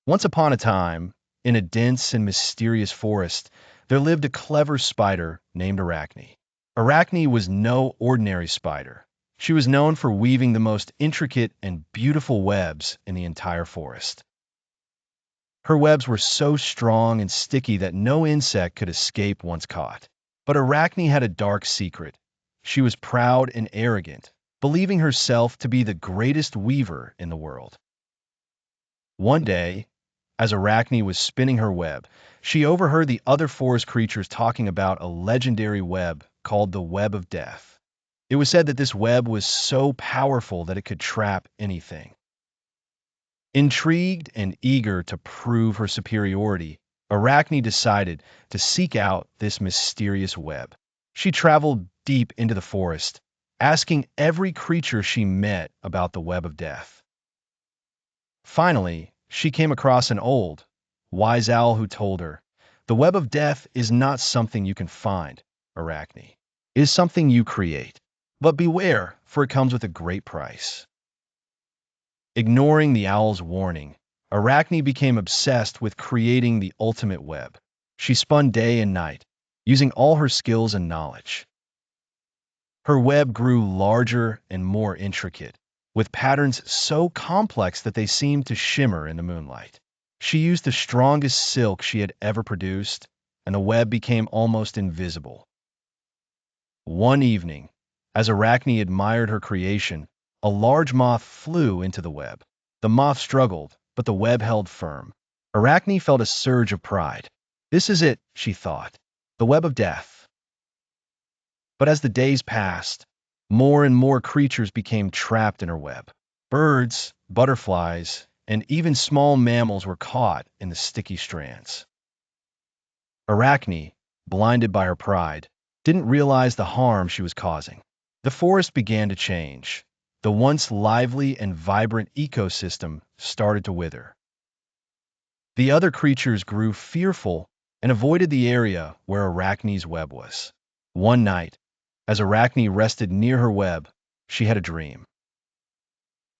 Once upon a time, in a dense and mysterious forest, there lived a clever spider named Arachne. Arachne was no ordinary spider. She was known for weaving the most intricate and beautiful webs in the entire forest. Her webs were so strong and sticky that no insect could escape once caught. But Arachne had a dark secret. She was proud and arrogant, believing herself to be the greatest weaver in the world. One day, as Arachne was spinning her web, she overheard the other forest creatures talking about a legendary web called the Web of Death. It was said that this web was so powerful that it could trap anything. Intrigued and eager to prove her superiority, Arachne decided to seek out this mysterious web. She traveled deep into the forest, asking every creature she met about the Web of Death. Finally, she came across an old, wise owl who told her, "The Web of Death is not something you can find, Arachne. It is something you create. But beware, for it comes with a great price." Ignoring the owl's warning, Arachne became obsessed with creating the ultimate web. She spun day and night, using all her skills and knowledge. Her web grew larger and more intricate, with patterns so complex that they seemed to shimmer in the moonlight. She used the strongest silk she had ever produced, and the web became almost invisible. One evening, as Arachne admired her creation, a large moth flew into the web. The moth struggled, but the web held firm. Arachne felt a surge of pride. This is it, she thought, the Web of Death. But as the days passed, more and more creatures became trapped in her web. Birds, butterflies, and even small mammals were caught in the sticky strands. Arachne, blinded by her pride, didn't realize the harm she was causing. The forest began to change. The once lively and vibrant ecosystem started to wither. The other creatures grew fearful and avoided the area where Arachne's web was. One night, as Arachne rested near her web, she had a dream.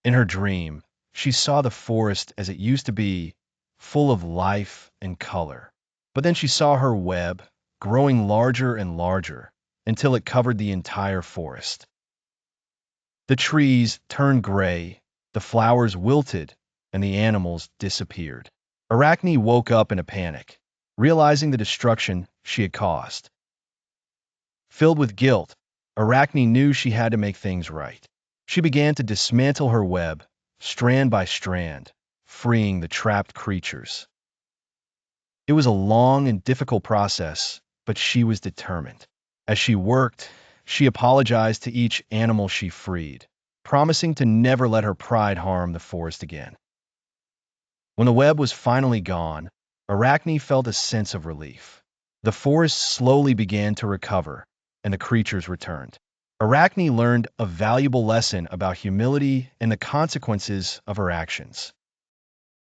In her dream, she saw the forest as it used to be, full of life and color. But then she saw her web growing larger and larger until it covered the entire forest. The trees turned gray, the flowers wilted, and the animals disappeared. Arachne woke up in a panic, realizing the destruction she had caused. Filled with guilt, Arachne knew she had to make things right. She began to dismantle her web, strand by strand, freeing the trapped creatures. It was a long and difficult process, but she was determined. As she worked, she apologized to each animal she freed, promising to never let her pride harm the forest again. When the web was finally gone, Arachne felt a sense of relief. The forest slowly began to recover, and the creatures returned. Arachne learned a valuable lesson about humility and the consequences of her actions.